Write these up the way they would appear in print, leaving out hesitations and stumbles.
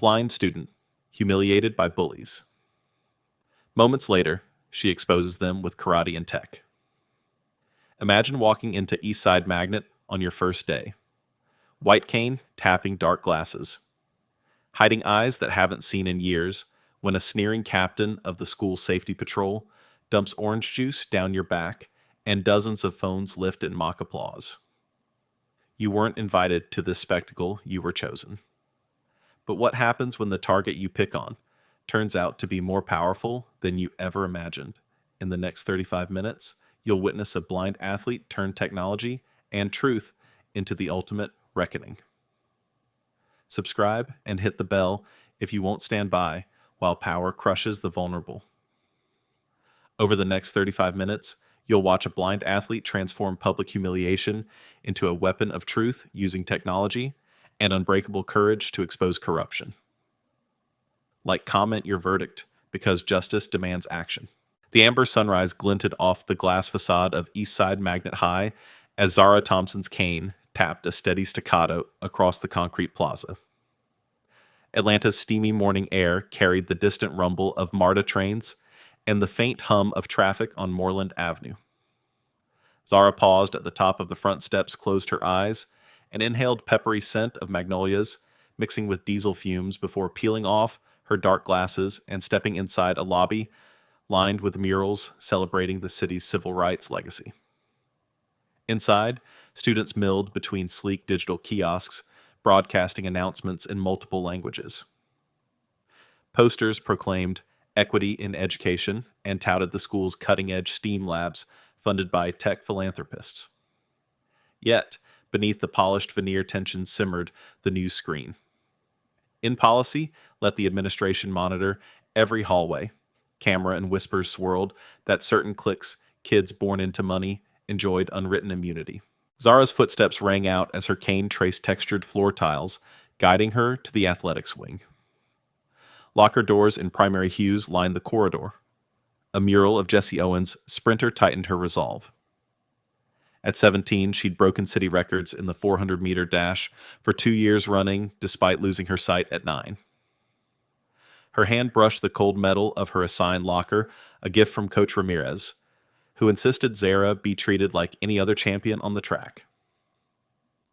Blind student, humiliated by bullies. Moments later, she exposes them with karate and tech. Imagine walking into Eastside Magnet on your first day. White cane tapping dark glasses. Hiding eyes that haven't seen in years when a sneering captain of the school safety patrol dumps orange juice down your back and dozens of phones lift in mock applause. You weren't invited to this spectacle, you were chosen. But what happens when the target you pick on turns out to be more powerful than you ever imagined? In the next 35 minutes, you'll witness a blind athlete turn technology and truth into the ultimate reckoning. Subscribe and hit the bell if you won't stand by while power crushes the vulnerable. Over the next 35 minutes, you'll watch a blind athlete transform public humiliation into a weapon of truth using technology and unbreakable courage to expose corruption. Like, comment your verdict, because justice demands action. The amber sunrise glinted off the glass facade of Eastside Magnet High as Zara Thompson's cane tapped a steady staccato across the concrete plaza. Atlanta's steamy morning air carried the distant rumble of MARTA trains and the faint hum of traffic on Moreland Avenue. Zara paused at the top of the front steps, closed her eyes, and inhaled peppery scent of magnolias, mixing with diesel fumes before peeling off her dark glasses and stepping inside a lobby lined with murals celebrating the city's civil rights legacy. Inside, students milled between sleek digital kiosks, broadcasting announcements in multiple languages. Posters proclaimed equity in education and touted the school's cutting-edge STEAM labs funded by tech philanthropists. Yet, beneath the polished veneer tension simmered the news screen. In policy, let the administration monitor every hallway. Camera and whispers swirled that certain cliques, kids born into money, enjoyed unwritten immunity. Zara's footsteps rang out as her cane traced textured floor tiles, guiding her to the athletics wing. Locker doors in primary hues lined the corridor. A mural of Jesse Owens' sprinter tightened her resolve. At 17, she'd broken city records in the 400-meter dash for 2 years running, despite losing her sight at 9. Her hand brushed the cold metal of her assigned locker, a gift from Coach Ramirez, who insisted Zara be treated like any other champion on the track.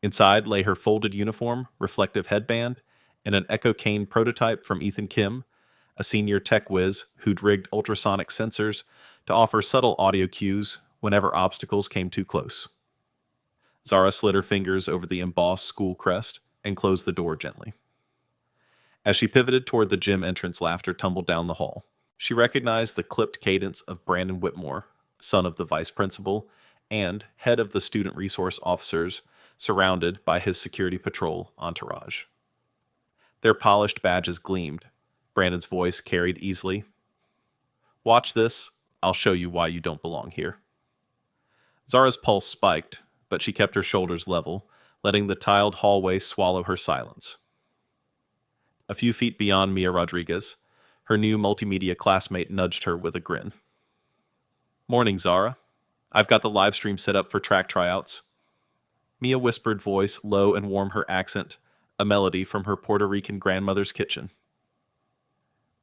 Inside lay her folded uniform, reflective headband, and an Echo Cane prototype from Ethan Kim, a senior tech whiz who'd rigged ultrasonic sensors to offer subtle audio cues whenever obstacles came too close. Zara slid her fingers over the embossed school crest and closed the door gently. As she pivoted toward the gym entrance, laughter tumbled down the hall. She recognized the clipped cadence of Brandon Whitmore, son of the vice principal and head of the student resource officers, surrounded by his security patrol entourage. Their polished badges gleamed. Brandon's voice carried easily. "Watch this. I'll show you why you don't belong here." Zara's pulse spiked, but she kept her shoulders level, letting the tiled hallway swallow her silence. A few feet beyond Mia Rodriguez, her new multimedia classmate nudged her with a grin. "Morning, Zara. I've got the live stream set up for track tryouts." Mia whispered, voice low and warm, her accent a melody from her Puerto Rican grandmother's kitchen.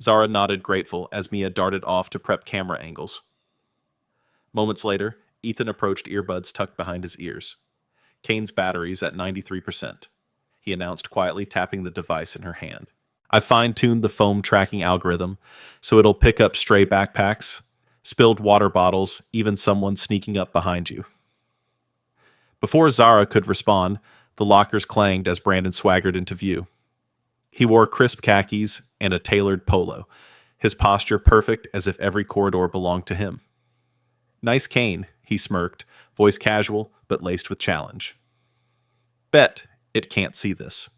Zara nodded grateful as Mia darted off to prep camera angles. Moments later, Ethan approached, earbuds tucked behind his ears. "Kane's battery's at 93%, he announced quietly, tapping the device in her hand. "I fine-tuned the foam tracking algorithm so it'll pick up stray backpacks, spilled water bottles, even someone sneaking up behind you." Before Zara could respond, the lockers clanged as Brandon swaggered into view. He wore crisp khakis and a tailored polo, his posture perfect as if every corridor belonged to him. "Nice cane," he smirked, voice casual but laced with challenge. "Bet it can't see this."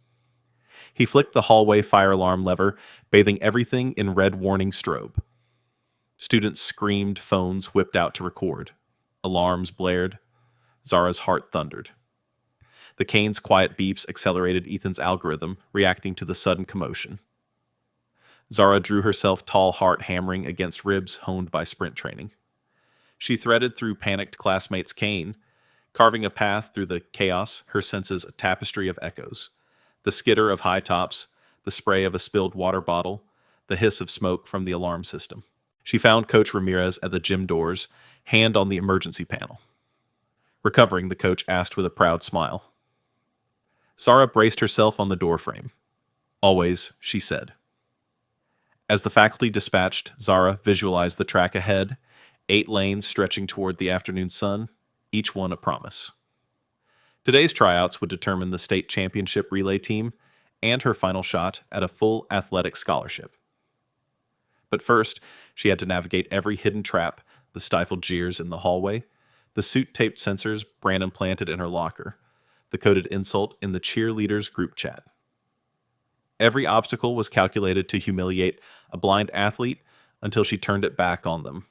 He flicked the hallway fire alarm lever, bathing everything in red warning strobe. Students screamed, phones whipped out to record. Alarms blared. Zara's heart thundered. The cane's quiet beeps accelerated Ethan's algorithm, reacting to the sudden commotion. Zara drew herself, tall heart hammering against ribs honed by sprint training. She threaded through panicked classmates' cane, carving a path through the chaos, her senses a tapestry of echoes. The skitter of high tops, the spray of a spilled water bottle, the hiss of smoke from the alarm system. She found Coach Ramirez at the gym doors, hand on the emergency panel. Recovering, the coach asked with a proud smile. Zara braced herself on the doorframe. Always, she said. As the faculty dispatched, Zara visualized the track ahead, 8 lanes stretching toward the afternoon sun, each one a promise. Today's tryouts would determine the state championship relay team and her final shot at a full athletic scholarship. But first, she had to navigate every hidden trap, the stifled jeers in the hallway, the suit-taped sensors Brandon planted in her locker, the coded insult in the cheerleaders' group chat. Every obstacle was calculated to humiliate a blind athlete until she turned it back on them.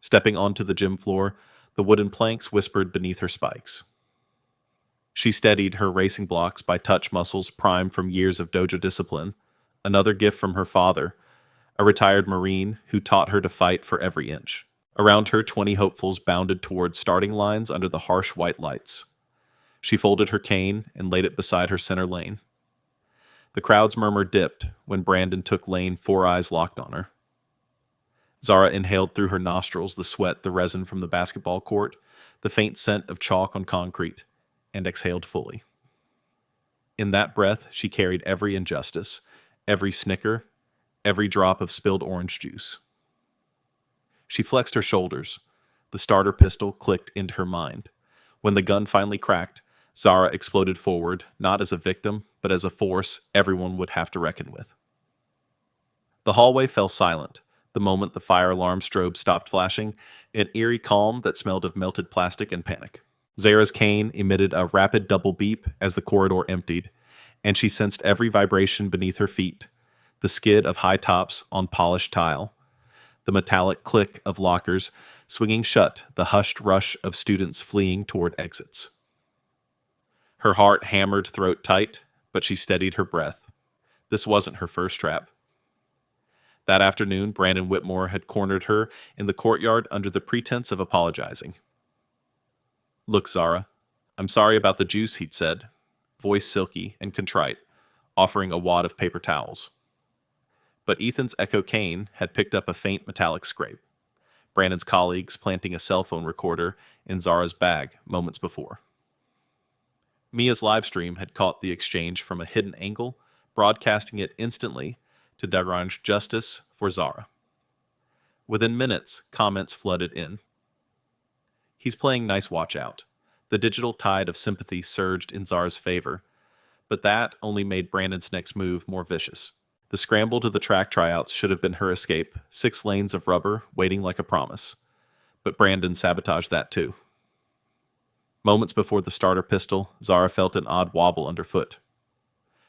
Stepping onto the gym floor, the wooden planks whispered beneath her spikes. She steadied her racing blocks by touch muscles primed from years of dojo discipline, another gift from her father, a retired Marine who taught her to fight for every inch. Around her, 20 hopefuls bounded toward starting lines under the harsh white lights. She folded her cane and laid it beside her center lane. The crowd's murmur dipped when Brandon took lane, 4 eyes locked on her. Zara inhaled through her nostrils the sweat, the resin from the basketball court, the faint scent of chalk on concrete, and exhaled fully. In that breath, she carried every injustice, every snicker, every drop of spilled orange juice. She flexed her shoulders. The starter pistol clicked into her mind. When the gun finally cracked, Zara exploded forward, not as a victim, but as a force everyone would have to reckon with. The hallway fell silent. The moment the fire alarm strobe stopped flashing, an eerie calm that smelled of melted plastic and panic. Zara's cane emitted a rapid double beep as the corridor emptied, and she sensed every vibration beneath her feet, the skid of high tops on polished tile, the metallic click of lockers swinging shut, the hushed rush of students fleeing toward exits. Her heart hammered throat tight, but she steadied her breath. This wasn't her first trap. That afternoon, Brandon Whitmore had cornered her in the courtyard under the pretense of apologizing. "Look, Zara, I'm sorry about the juice," he'd said, voice silky and contrite, offering a wad of paper towels. But Ethan's Echo Cane had picked up a faint metallic scrape, Brandon's colleagues planting a cell phone recorder in Zara's bag moments before. Mia's livestream had caught the exchange from a hidden angle, broadcasting it instantly to derange justice for Zara. Within minutes, comments flooded in. "He's playing nice watch out." The digital tide of sympathy surged in Zara's favor, but that only made Brandon's next move more vicious. The scramble to the track tryouts should have been her escape, 6 lanes of rubber waiting like a promise. But Brandon sabotaged that too. Moments before the starter pistol, Zara felt an odd wobble underfoot.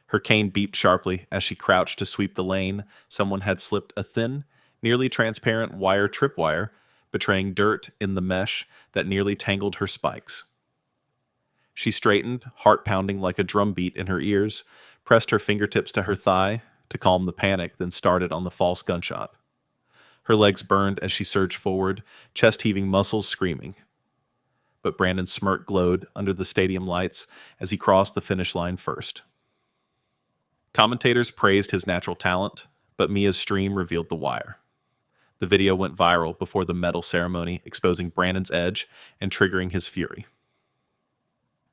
Her cane beeped sharply as she crouched to sweep the lane. Someone had slipped a thin, nearly transparent wire tripwire, betraying dirt in the mesh that nearly tangled her spikes. She straightened, heart pounding like a drumbeat in her ears, pressed her fingertips to her thigh to calm the panic, then started on the false gunshot. Her legs burned as she surged forward, chest-heaving muscles screaming. But Brandon's smirk glowed under the stadium lights as he crossed the finish line first. Commentators praised his natural talent, but Mia's stream revealed the wire. The video went viral before the medal ceremony, exposing Brandon's edge and triggering his fury.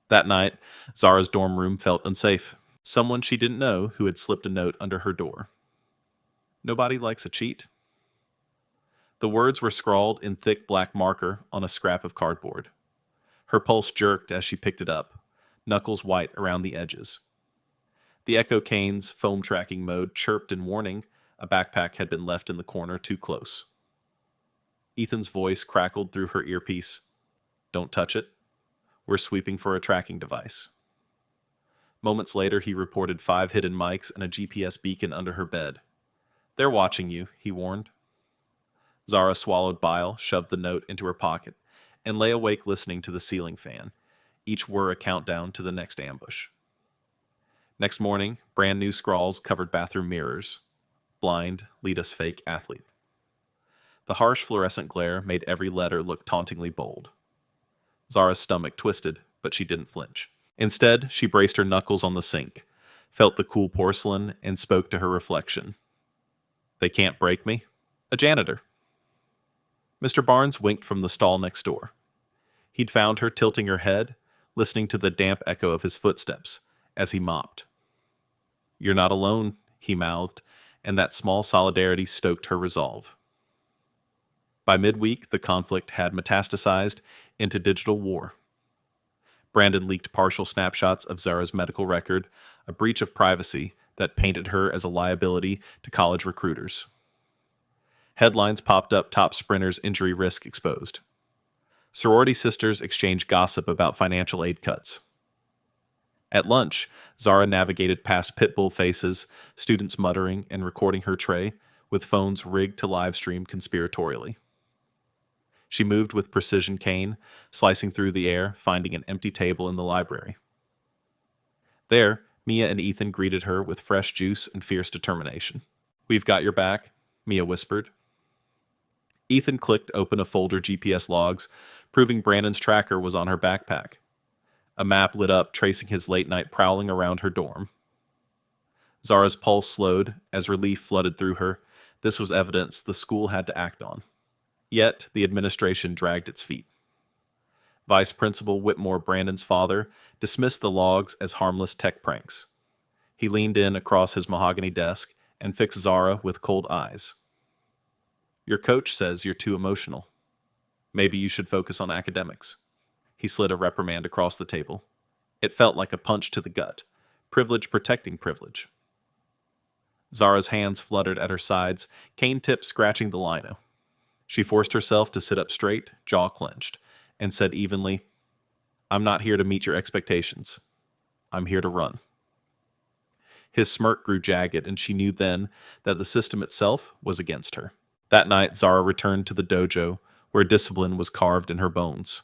That night, Zara's dorm room felt unsafe. Someone she didn't know who had slipped a note under her door. "Nobody likes a cheat." The words were scrawled in thick black marker on a scrap of cardboard. Her pulse jerked as she picked it up, knuckles white around the edges. The Echo Cane's foam tracking mode chirped in warning a backpack had been left in the corner too close. Ethan's voice crackled through her earpiece. "Don't touch it. We're sweeping for a tracking device." Moments later, he reported 5 hidden mics and a GPS beacon under her bed. "They're watching you," he warned. Zara swallowed bile, shoved the note into her pocket, and lay awake listening to the ceiling fan. Each whir a countdown to the next ambush. Next morning, brand new scrawls covered bathroom mirrors. "Blind, lead us fake athlete." The harsh fluorescent glare made every letter look tauntingly bold. Zara's stomach twisted, but she didn't flinch. Instead, she braced her knuckles on the sink, felt the cool porcelain, and spoke to her reflection. They can't break me. A janitor. Mr. Barnes winked from the stall next door. He'd found her tilting her head, listening to the damp echo of his footsteps as he mopped. You're not alone, he mouthed, and that small solidarity stoked her resolve. By midweek, the conflict had metastasized into digital war. Brandon leaked partial snapshots of Zara's medical record, a breach of privacy that painted her as a liability to college recruiters. Headlines popped up: top sprinter's injury risk exposed. Sorority sisters exchanged gossip about financial aid cuts. At lunch, Zara navigated past pit bull faces, students muttering and recording her tray, with phones rigged to live stream conspiratorially. She moved with precision cane, slicing through the air, finding an empty table in the library. There, Mia and Ethan greeted her with fresh juice and fierce determination. We've got your back, Mia whispered. Ethan clicked open a folder GPS logs, proving Brandon's tracker was on her backpack. A map lit up, tracing his late-night prowling around her dorm. Zara's pulse slowed as relief flooded through her. This was evidence the school had to act on. Yet, the administration dragged its feet. Vice Principal Whitmore, Brandon's father, dismissed the logs as harmless tech pranks. He leaned in across his mahogany desk and fixed Zara with cold eyes. Your coach says you're too emotional. Maybe you should focus on academics. He slid a reprimand across the table. It felt like a punch to the gut. Privilege protecting privilege. Zara's hands fluttered at her sides, cane tips scratching the lino. She forced herself to sit up straight, jaw clenched, and said evenly, I'm not here to meet your expectations. I'm here to run. His smirk grew jagged, and she knew then that the system itself was against her. That night, Zara returned to the dojo, where discipline was carved in her bones.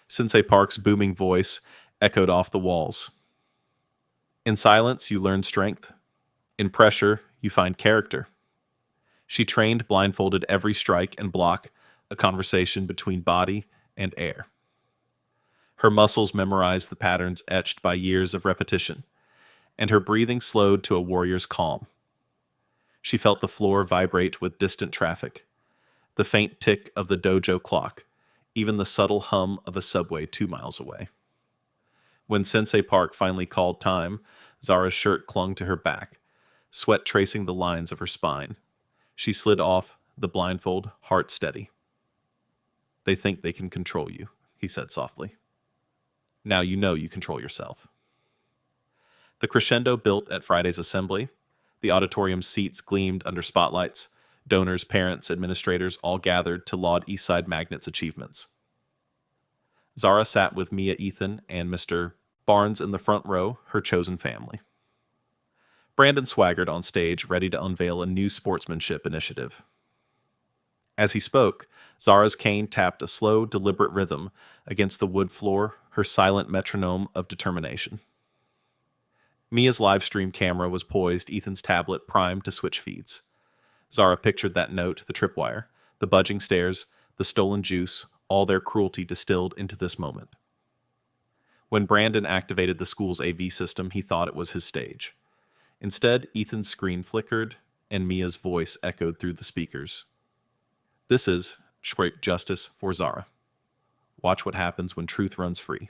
Sensei Park's booming voice echoed off the walls. In silence, you learn strength. In pressure, you find character. She trained blindfolded every strike and block, a conversation between body and air. Her muscles memorized the patterns etched by years of repetition, and her breathing slowed to a warrior's calm. She felt the floor vibrate with distant traffic, the faint tick of the dojo clock, even the subtle hum of a subway 2 miles away. When Sensei Park finally called time, Zara's shirt clung to her back, sweat tracing the lines of her spine. She slid off the blindfold, heart steady. They think they can control you, he said softly. Now you know you control yourself. The crescendo built at Friday's assembly. The auditorium's seats gleamed under spotlights. Donors, parents, administrators all gathered to laud Eastside Magnet's achievements. Zara sat with Mia, Ethan, and Mr. Barnes in the front row, her chosen family. Brandon swaggered on stage, ready to unveil a new sportsmanship initiative. As he spoke, Zara's cane tapped a slow, deliberate rhythm against the wood floor, her silent metronome of determination. Mia's live stream camera was poised, Ethan's tablet primed to switch feeds. Zara pictured that note, the tripwire, the budging stairs, the stolen juice, all their cruelty distilled into this moment. When Brandon activated the school's AV system, he thought it was his stage. Instead, Ethan's screen flickered, and Mia's voice echoed through the speakers. This is straight justice for Zara. Watch what happens when truth runs free.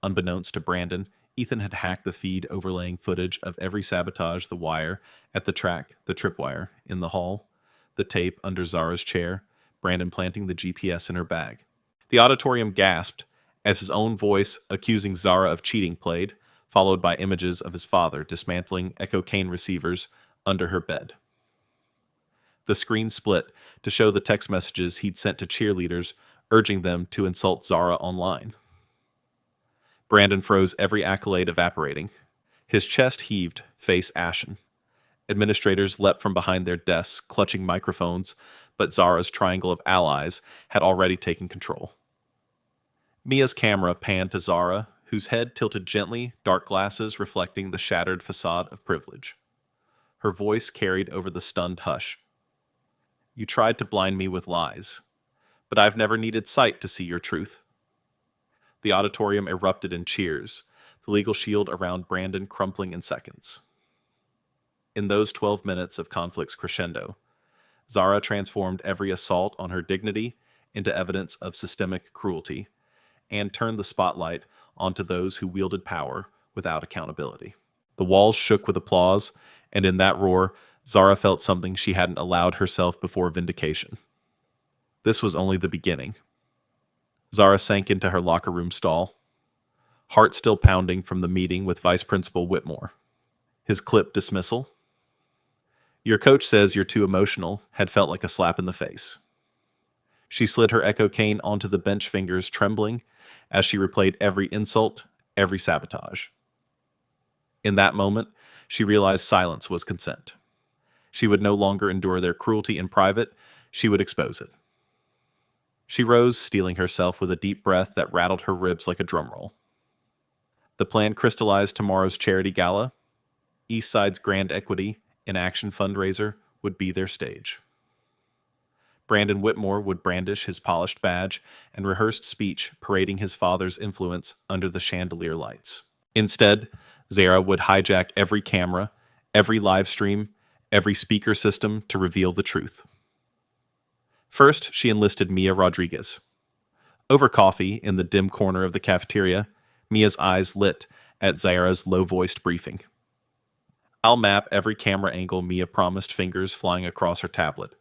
Unbeknownst to Brandon, Ethan had hacked the feed, overlaying footage of every sabotage: the wire at the track, the tripwire in the hall, the tape under Zara's chair, Brandon planting the GPS in her bag. The auditorium gasped as his own voice accusing Zara of cheating played, followed by images of his father dismantling Echo Cane receivers under her bed. The screen split to show the text messages he'd sent to cheerleaders urging them to insult Zara online. Brandon froze, every accolade evaporating. His chest heaved, face ashen. Administrators leapt from behind their desks, clutching microphones, but Zara's triangle of allies had already taken control. Mia's camera panned to Zara, whose head tilted gently, dark glasses reflecting the shattered facade of privilege. Her voice carried over the stunned hush. You tried to blind me with lies, but I've never needed sight to see your truth. The auditorium erupted in cheers. the legal shield around Brandon crumpling in seconds. In those 12 minutes of conflict's crescendo, Zara transformed every assault on her dignity into evidence of systemic cruelty and turned the spotlight onto those who wielded power without accountability. The walls shook with applause, and in that roar, Zara felt something she hadn't allowed herself before vindication. This was only the beginning. Zara sank into her locker room stall, heart still pounding from the meeting with Vice Principal Whitmore. His clipped dismissal, "Your coach says you're too emotional," had felt like a slap in the face. She slid her echo cane onto the bench, fingers trembling as she replayed every insult, every sabotage. In that moment, she realized silence was consent. She would no longer endure their cruelty in private, she would expose it. She rose, steeling herself with a deep breath that rattled her ribs like a drum roll. The plan crystallized tomorrow's charity gala. Eastside's Grand Equity in Action fundraiser would be their stage. Brandon Whitmore would brandish his polished badge and rehearsed speech parading his father's influence under the chandelier lights. Instead, Zara would hijack every camera, every live stream, every speaker system to reveal the truth. First, she enlisted Mia Rodriguez. Over coffee in the dim corner of the cafeteria, Mia's eyes lit at Zara's low-voiced briefing. "I'll map every camera angle," Mia promised, fingers flying across her tablet.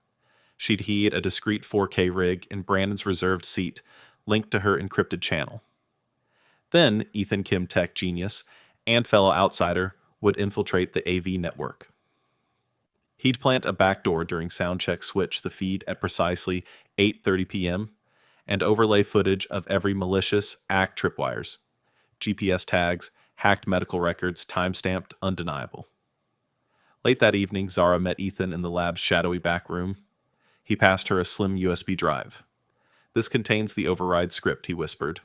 She'd heed a discreet 4K rig in Brandon's reserved seat, linked to her encrypted channel. Then, Ethan Kim tech genius and fellow outsider would infiltrate the AV network. He'd plant a backdoor during soundcheck, switch the feed at precisely 8:30 p.m., and overlay footage of every malicious act tripwires, GPS tags, hacked medical records, time-stamped, undeniable. Late that evening, Zara met Ethan in the lab's shadowy back room. He passed her a slim USB drive. "This contains the override script," he whispered.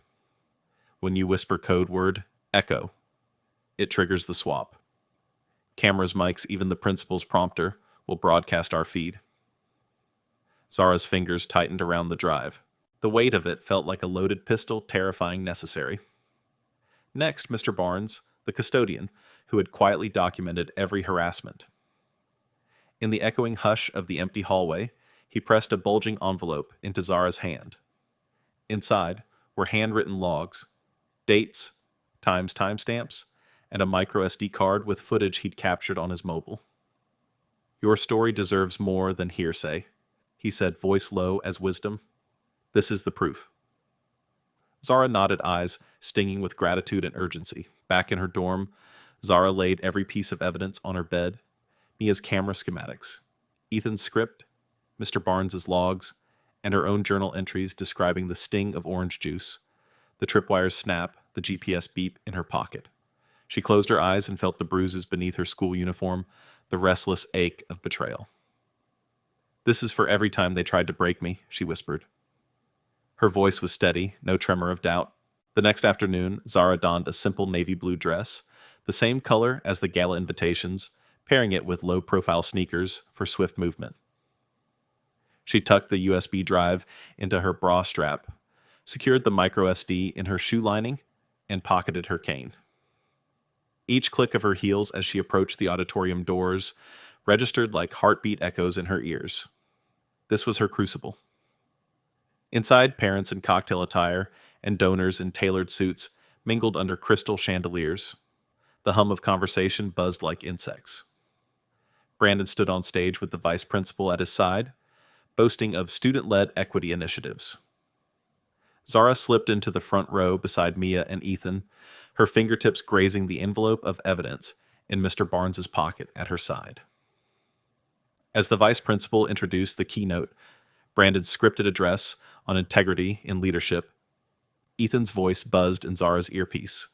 "When you whisper code word, echo, it triggers the swap. Cameras, mics, even the principal's prompter will broadcast our feed." Zara's fingers tightened around the drive. The weight of it felt like a loaded pistol, terrifying, necessary. Next, Mr. Barnes, the custodian, who had quietly documented every harassment. In the echoing hush of the empty hallway, he pressed a bulging envelope into Zara's hand. Inside were handwritten logs, dates, timestamps, and a micro SD card with footage he'd captured on his mobile. "Your story deserves more than hearsay," he said, voice low as wisdom. "This is the proof." Zara nodded, eyes stinging with gratitude and urgency. Back in her dorm, Zara laid every piece of evidence on her bed: Mia's camera schematics, Ethan's script, Mr. Barnes's logs, and her own journal entries describing the sting of orange juice, the tripwires snap, the GPS beep in her pocket. She closed her eyes and felt the bruises beneath her school uniform, the restless ache of betrayal. "This is for every time they tried to break me," she whispered. Her voice was steady, no tremor of doubt. The next afternoon, Zara donned a simple navy blue dress, the same color as the gala invitations, pairing it with low-profile sneakers for swift movement. She tucked the USB drive into her bra strap, secured the micro SD in her shoe lining, and pocketed her cane. Each click of her heels as she approached the auditorium doors registered like heartbeat echoes in her ears. This was her crucible. Inside, parents in cocktail attire and donors in tailored suits mingled under crystal chandeliers. The hum of conversation buzzed like insects. Brandon stood on stage with the vice principal at his side, boasting of student-led equity initiatives. Zara slipped into the front row beside Mia and Ethan, her fingertips grazing the envelope of evidence in Mr. Barnes's pocket at her side. As the vice principal introduced the keynote, Brandon's scripted address on integrity in leadership, Ethan's voice buzzed in Zara's earpiece.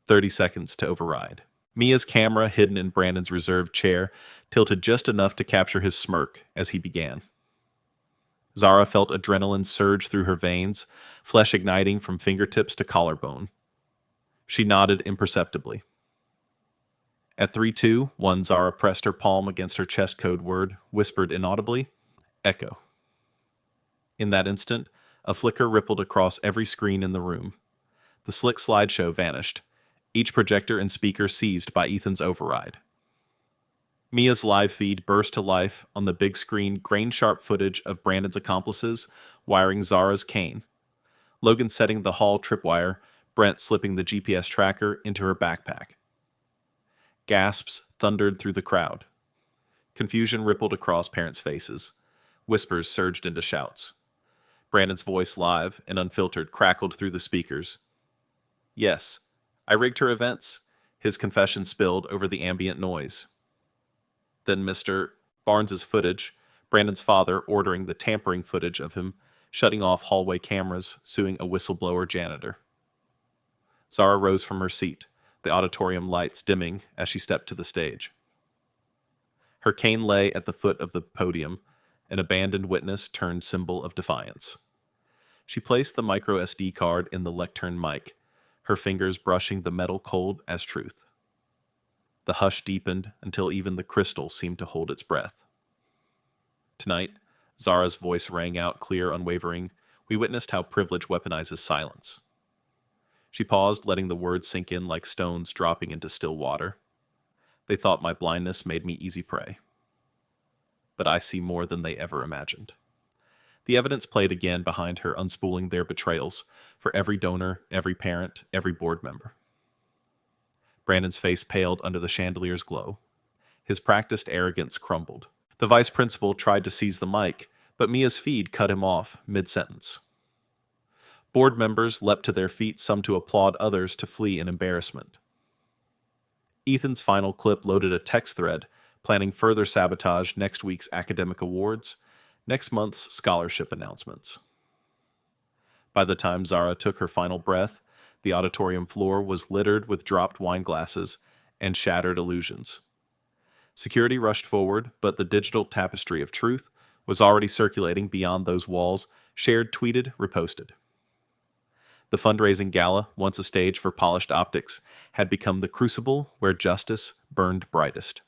30 seconds to override. Mia's camera, hidden in Brandon's reserved chair, tilted just enough to capture his smirk as he began. Zara felt adrenaline surge through her veins, flesh igniting from fingertips to collarbone. She nodded imperceptibly. At 3-2-1, Zara pressed her palm against her chest code word, whispered inaudibly, "Echo." In that instant, a flicker rippled across every screen in the room. The slick slideshow vanished, each projector and speaker seized by Ethan's override. Mia's live feed burst to life on the big screen, grain-sharp footage of Brandon's accomplices wiring Zara's cane, Logan setting the hall tripwire, Brent slipping the GPS tracker into her backpack. Gasps thundered through the crowd. Confusion rippled across parents' faces. Whispers surged into shouts. Brandon's voice, live and unfiltered, crackled through the speakers. Yes, I rigged her events. His confession spilled over the ambient noise. Then Mr. Barnes's footage, Brandon's father ordering the tampering footage of him, shutting off hallway cameras, suing a whistleblower janitor. Zara rose from her seat, the auditorium lights dimming as she stepped to the stage. Her cane lay at the foot of the podium, an abandoned witness turned symbol of defiance. She placed the micro SD card in the lectern mic, her fingers brushing the metal cold as truth. The hush deepened until even the crystal seemed to hold its breath. Tonight, Zara's voice rang out clear, unwavering. We witnessed how privilege weaponizes silence. She paused, letting the words sink in like stones dropping into still water. They thought my blindness made me easy prey. But I see more than they ever imagined. The evidence played again behind her, unspooling their betrayals for every donor, every parent, every board member. Brandon's face paled under the chandelier's glow. His practiced arrogance crumbled. The vice principal tried to seize the mic, but Mia's feed cut him off mid-sentence. Board members leapt to their feet, some to applaud, others to flee in embarrassment. Ethan's final clip loaded a text thread, planning further sabotage next week's academic awards, next month's scholarship announcements. By the time Zara took her final breath, the auditorium floor was littered with dropped wine glasses and shattered illusions. Security rushed forward, but the digital tapestry of truth was already circulating beyond those walls, shared, tweeted, reposted. The fundraising gala, once a stage for polished optics, had become the crucible where justice burned brightest.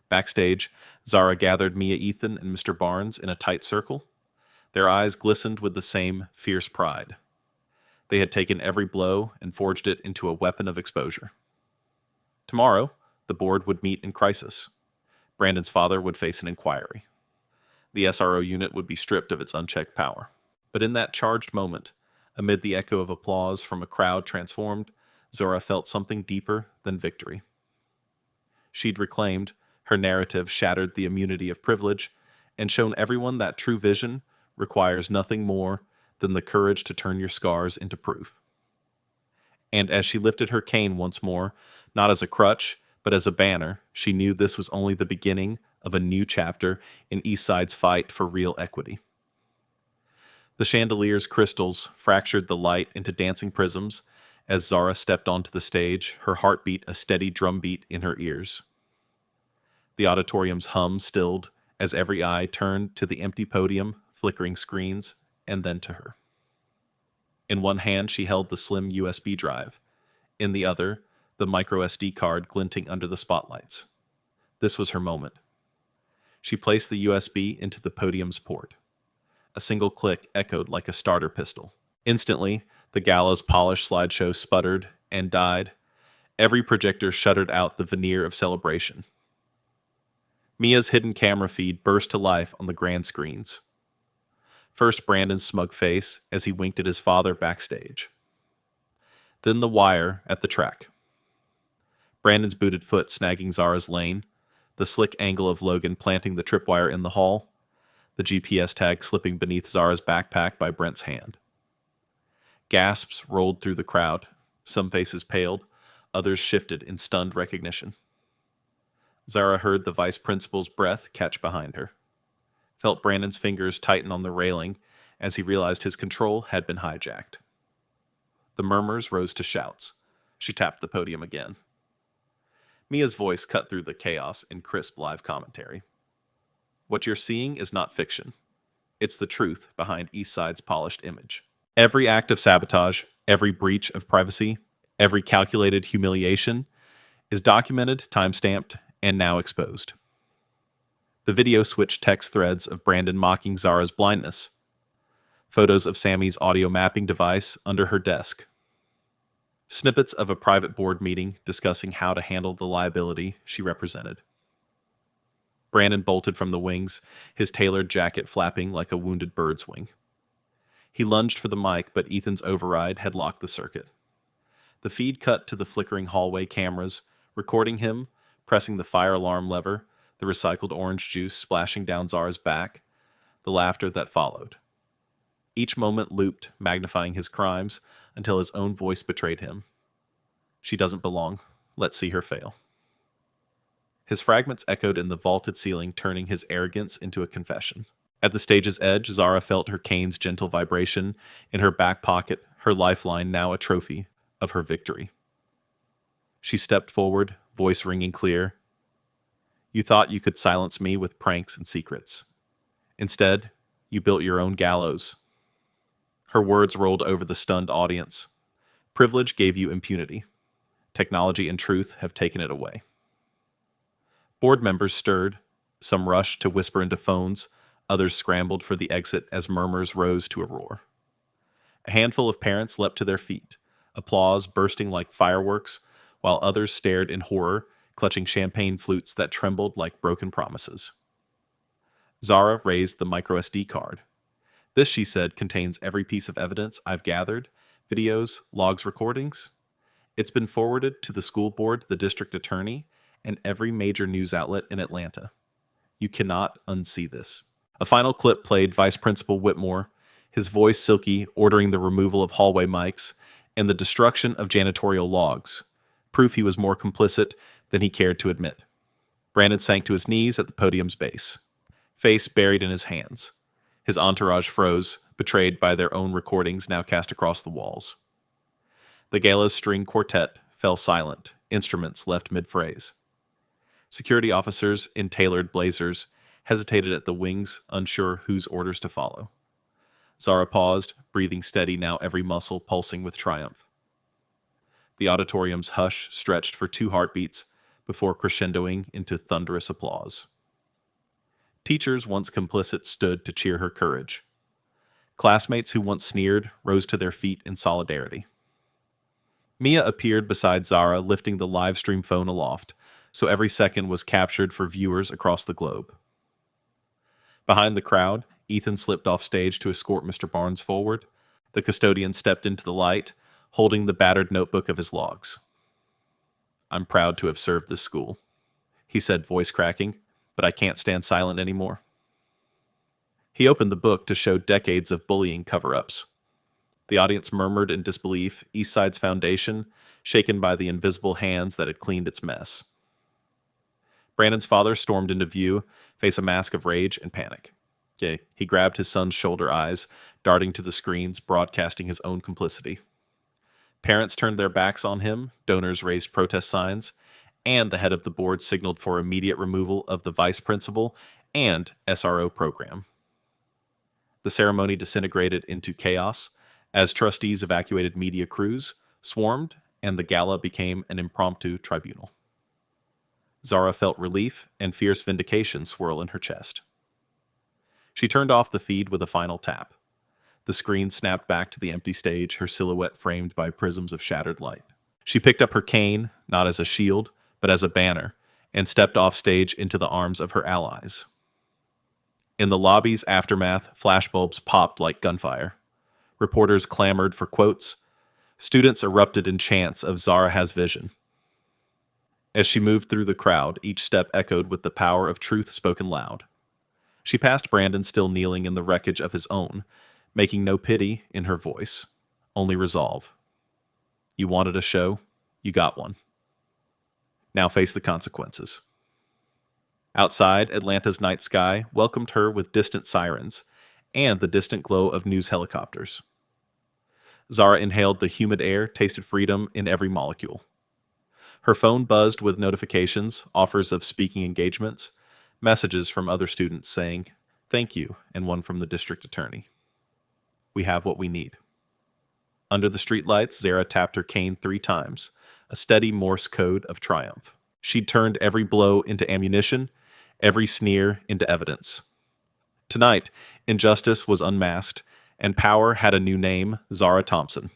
Backstage, Zara gathered Mia, Ethan, and Mr. Barnes in a tight circle. Their eyes glistened with the same fierce pride. They had taken every blow and forged it into a weapon of exposure. Tomorrow, the board would meet in crisis. Brandon's father would face an inquiry. The SRO unit would be stripped of its unchecked power. But in that charged moment, amid the echo of applause from a crowd transformed, Zora felt something deeper than victory. She'd reclaimed, her narrative shattered the immunity of privilege, and shown everyone that true vision requires nothing more than the courage to turn your scars into proof. And as she lifted her cane once more, not as a crutch, but as a banner, she knew this was only the beginning of a new chapter in Eastside's fight for real equity. The chandelier's crystals fractured the light into dancing prisms as Zara stepped onto the stage, her heartbeat a steady drumbeat in her ears. The auditorium's hum stilled as every eye turned to the empty podium, flickering screens, and then to her. In one hand, she held the slim USB drive. In the other, the micro SD card glinting under the spotlights. This was her moment. She placed the USB into the podium's port. A single click echoed like a starter pistol. Instantly, the gala's polished slideshow sputtered and died. Every projector shuttered out the veneer of celebration. Mia's hidden camera feed burst to life on the grand screens. First Brandon's smug face as he winked at his father backstage. Then the wire at the track. Brandon's booted foot snagging Zara's lane, the slick angle of Logan planting the tripwire in the hall, the GPS tag slipping beneath Zara's backpack by Brent's hand. Gasps rolled through the crowd. Some faces paled, others shifted in stunned recognition. Zara heard the vice principal's breath catch behind her, felt Brandon's fingers tighten on the railing as he realized his control had been hijacked. The murmurs rose to shouts. She tapped the podium again. Mia's voice cut through the chaos in crisp live commentary. What you're seeing is not fiction. It's the truth behind Eastside's polished image. Every act of sabotage, every breach of privacy, every calculated humiliation is documented, time-stamped, and now exposed. The video switched text threads of Brandon mocking Zara's blindness, photos of Sammy's audio mapping device under her desk, Snippets of a private board meeting discussing how to handle the liability she represented. Brandon bolted from the wings, his tailored jacket flapping like a wounded bird's wing. He lunged for the mic, but Ethan's override had locked the circuit. The feed cut to the flickering hallway cameras, recording him, pressing the fire alarm lever, the recycled orange juice splashing down Zara's back, the laughter that followed. Each moment looped, magnifying his crimes, until his own voice betrayed him. She doesn't belong. Let's see her fail. His fragments echoed in the vaulted ceiling, turning his arrogance into a confession. At the stage's edge, Zara felt her cane's gentle vibration in her back pocket, her lifeline now a trophy of her victory. She stepped forward, voice ringing clear. You thought you could silence me with pranks and secrets. Instead, you built your own gallows. Her words rolled over the stunned audience. Privilege gave you impunity. Technology and truth have taken it away. Board members stirred. Some rushed to whisper into phones. Others scrambled for the exit as murmurs rose to a roar. A handful of parents leapt to their feet, applause bursting like fireworks, while others stared in horror, clutching champagne flutes that trembled like broken promises. Zara raised the microSD card. This, she said, contains every piece of evidence I've gathered, videos, logs, recordings. It's been forwarded to the school board, the district attorney, and every major news outlet in Atlanta. You cannot unsee this. A final clip played Vice Principal Whitmore, his voice silky, ordering the removal of hallway mics and the destruction of janitorial logs, proof he was more complicit than he cared to admit. Brandon sank to his knees at the podium's base, face buried in his hands. His entourage froze, betrayed by their own recordings now cast across the walls. The gala's string quartet fell silent, instruments left mid-phrase. Security officers in tailored blazers hesitated at the wings, unsure whose orders to follow. Zara paused, breathing steady, now every muscle pulsing with triumph. The auditorium's hush stretched for 2 heartbeats before crescendoing into thunderous applause. Teachers once complicit stood to cheer her courage. Classmates who once sneered rose to their feet in solidarity. Mia appeared beside Zara, lifting the live stream phone aloft, so every second was captured for viewers across the globe. Behind the crowd, Ethan slipped off stage to escort Mr. Barnes forward. The custodian stepped into the light, holding the battered notebook of his logs. I'm proud to have served this school, he said, voice cracking, but I can't stand silent anymore. He opened the book to show decades of bullying cover-ups. The audience murmured in disbelief, Eastside's foundation, shaken by the invisible hands that had cleaned its mess. Brandon's father stormed into view, face a mask of rage and panic. He grabbed his son's shoulder eyes, darting to the screens, broadcasting his own complicity. Parents turned their backs on him, donors raised protest signs, and the head of the board signaled for immediate removal of the vice principal and SRO program. The ceremony disintegrated into chaos as trustees evacuated media crews, swarmed, and the gala became an impromptu tribunal. Zara felt relief and fierce vindication swirl in her chest. She turned off the feed with a final tap. The screen snapped back to the empty stage, her silhouette framed by prisms of shattered light. She picked up her cane, not as a shield, but as a banner, and stepped off stage into the arms of her allies. In the lobby's aftermath, flashbulbs popped like gunfire. Reporters clamored for quotes. Students erupted in chants of Zara has vision. As she moved through the crowd, each step echoed with the power of truth spoken loud. She passed Brandon, still kneeling in the wreckage of his own, making no pity in her voice, only resolve. You wanted a show, you got one. Now face the consequences. Outside, Atlanta's night sky welcomed her with distant sirens and the distant glow of news helicopters. Zara inhaled the humid air, tasted freedom in every molecule. Her phone buzzed with notifications, offers of speaking engagements, messages from other students saying, "Thank you," and one from the district attorney. We have what we need. Under the streetlights, Zara tapped her cane 3 times, a steady Morse code of triumph. She'd turned every blow into ammunition, every sneer into evidence. Tonight, injustice was unmasked, and power had a new name, Zara Thompson.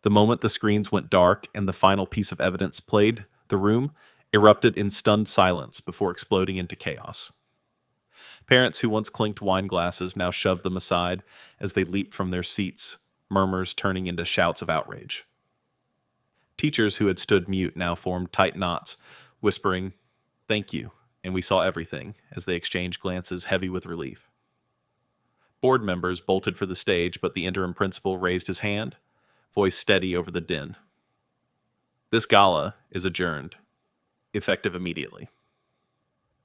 The moment the screens went dark and the final piece of evidence played, the room erupted in stunned silence before exploding into chaos. Parents who once clinked wine glasses now shoved them aside as they leaped from their seats, murmurs turning into shouts of outrage. Teachers who had stood mute now formed tight knots, whispering, "Thank you," and we saw everything, as they exchanged glances heavy with relief. Board members bolted for the stage, but the interim principal raised his hand, voice steady over the din. "This gala is adjourned, effective immediately.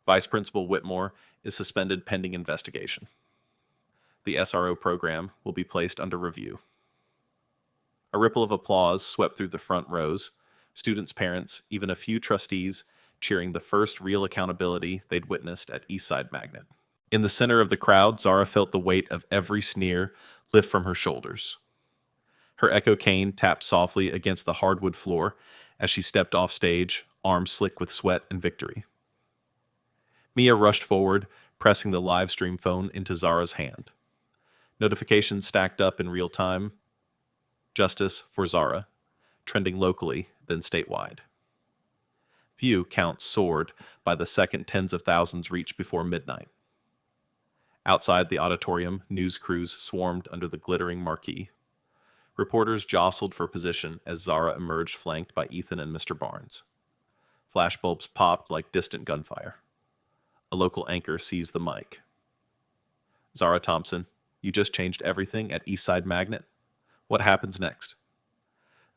Vice Principal Whitmore is suspended pending investigation. The SRO program will be placed under review." A ripple of applause swept through the front rows, students' parents, even a few trustees cheering the first real accountability they'd witnessed at Eastside Magnet. In the center of the crowd, Zara felt the weight of every sneer lift from her shoulders. Her echo cane tapped softly against the hardwood floor as she stepped off stage, arms slick with sweat and victory. Mia rushed forward, pressing the live stream phone into Zara's hand. Notifications stacked up in real time. Justice for Zara, trending locally, then statewide. View counts soared by the second tens of thousands reached before midnight. Outside the auditorium, news crews swarmed under the glittering marquee. Reporters jostled for position as Zara emerged flanked by Ethan and Mr. Barnes. Flashbulbs popped like distant gunfire. A local anchor seized the mic. "Zara Thompson, you just changed everything at Eastside Magnet. What happens next?"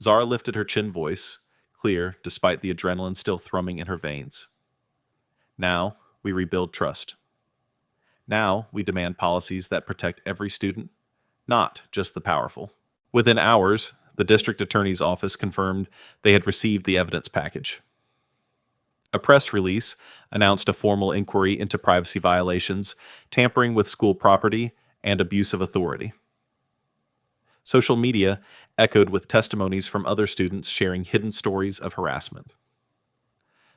Zara lifted her chin voice, clear despite the adrenaline still thrumming in her veins. "Now we rebuild trust. Now we demand policies that protect every student, not just the powerful." Within hours, the district attorney's office confirmed they had received the evidence package. A press release announced a formal inquiry into privacy violations, tampering with school property, and abuse of authority. Social media echoed with testimonies from other students sharing hidden stories of harassment.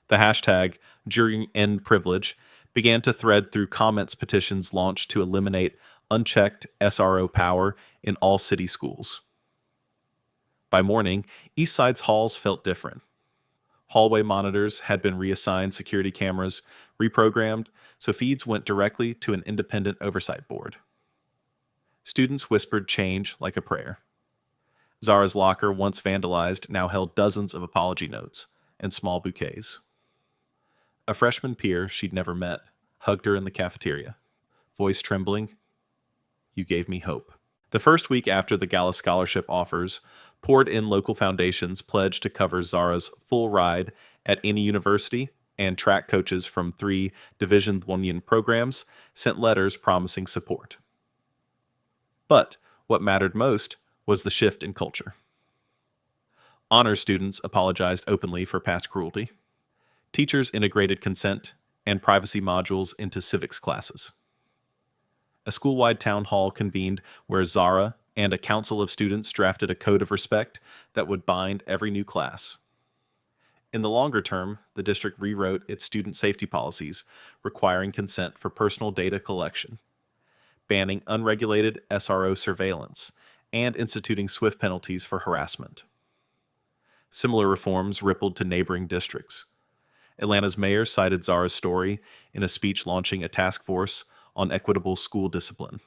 The hashtag #JuryEndPrivilege began to thread through comments petitions launched to eliminate unchecked SRO power in all city schools. By morning, Eastside's halls felt different. Hallway monitors had been reassigned security cameras, reprogrammed, so feeds went directly to an independent oversight board. Students whispered change like a prayer. Zara's locker, once vandalized, now held dozens of apology notes and small bouquets. A freshman peer she'd never met hugged her in the cafeteria, voice trembling, "You gave me hope." The first week after the gala scholarship offers poured in, local foundations pledged to cover Zara's full ride at any university, and track coaches from 3 Division I programs sent letters promising support. But what mattered most was the shift in culture. Honor students apologized openly for past cruelty. Teachers integrated consent and privacy modules into civics classes. A school-wide town hall convened where Zara and a council of students drafted a code of respect that would bind every new class. In the longer term, the district rewrote its student safety policies, requiring consent for personal data collection, banning unregulated SRO surveillance, and instituting swift penalties for harassment. Similar reforms rippled to neighboring districts. Atlanta's mayor cited Zara's story in a speech launching a task force on equitable school discipline.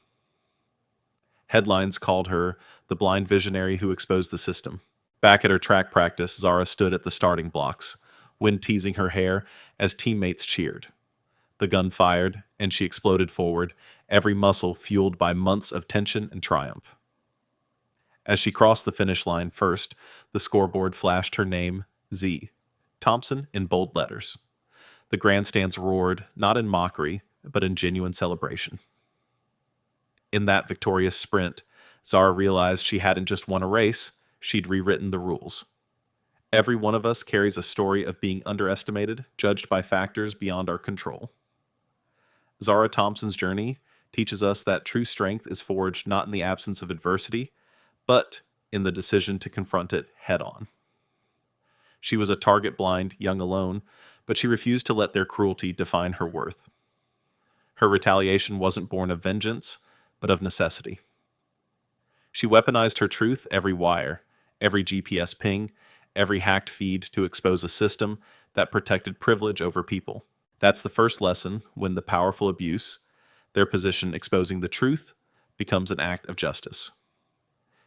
Headlines called her the blind visionary who exposed the system. Back at her track practice, Zara stood at the starting blocks, wind teasing her hair as teammates cheered. The gun fired, and she exploded forward, every muscle fueled by months of tension and triumph. As she crossed the finish line first, the scoreboard flashed her name, Z. Thompson, in bold letters. The grandstands roared, not in mockery, but in genuine celebration. In that victorious sprint, Zara realized she hadn't just won a race, she'd rewritten the rules. Every one of us carries a story of being underestimated, judged by factors beyond our control. Zara Thompson's journey teaches us that true strength is forged not in the absence of adversity, but in the decision to confront it head-on. She was a target-blind, young alone, but she refused to let their cruelty define her worth. Her retaliation wasn't born of vengeance, but of necessity. She weaponized her truth every wire, every GPS ping, every hacked feed to expose a system that protected privilege over people. That's the first lesson when the powerful abuse, their position exposing the truth, becomes an act of justice.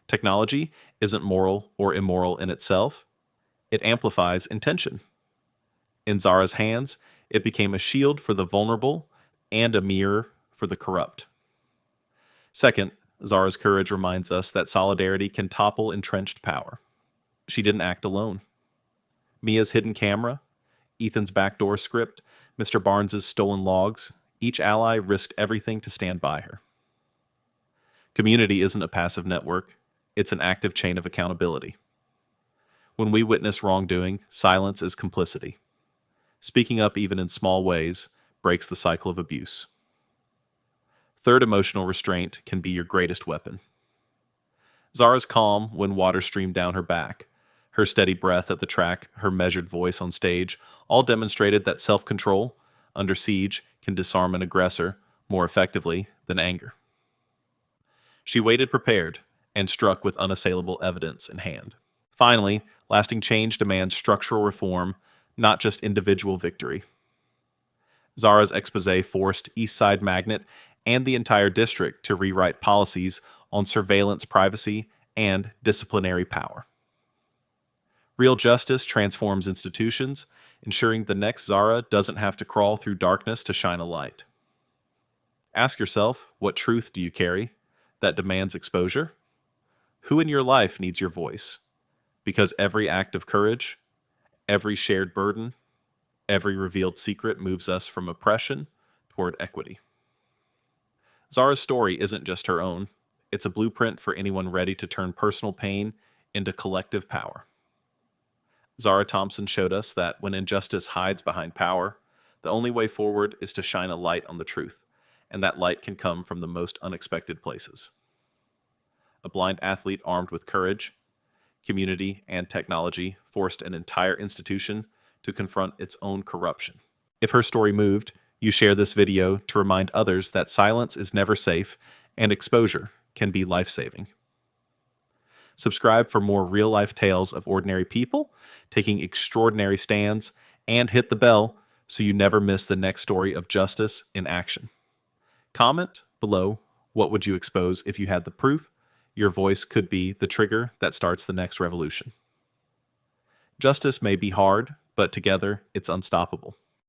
Technology isn't moral or immoral in itself, it amplifies intention. In Zara's hands, it became a shield for the vulnerable and a mirror for the corrupt. Second, Zara's courage reminds us that solidarity can topple entrenched power. She didn't act alone. Mia's hidden camera, Ethan's backdoor script, Mr. Barnes's stolen logs, each ally risked everything to stand by her. Community isn't a passive network, it's an active chain of accountability. When we witness wrongdoing, silence is complicity. Speaking up even in small ways breaks the cycle of abuse. Third, emotional restraint can be your greatest weapon. Zara's calm when water streamed down her back, her steady breath at the track, her measured voice on stage, all demonstrated that self-control, under siege, can disarm an aggressor more effectively than anger. She waited prepared and struck with unassailable evidence in hand. Finally, lasting change demands structural reform, not just individual victory. Zara's expose forced East Side Magnet and the entire district to rewrite policies on surveillance privacy and disciplinary power. Real justice transforms institutions, ensuring the next Zara doesn't have to crawl through darkness to shine a light. Ask yourself, what truth do you carry that demands exposure? Who in your life needs your voice? Because every act of courage, every shared burden, every revealed secret moves us from oppression toward equity. Zara's story isn't just her own. It's a blueprint for anyone ready to turn personal pain into collective power. Zara Thompson showed us that when injustice hides behind power, the only way forward is to shine a light on the truth, and that light can come from the most unexpected places. A blind athlete armed with courage, community, and technology forced an entire institution to confront its own corruption. If her story moved, you share this video to remind others that silence is never safe and exposure can be life-saving. Subscribe for more real-life tales of ordinary people taking extraordinary stands, and hit the bell so you never miss the next story of justice in action. Comment below, what would you expose if you had the proof? Your voice could be the trigger that starts the next revolution. Justice may be hard, but together it's unstoppable.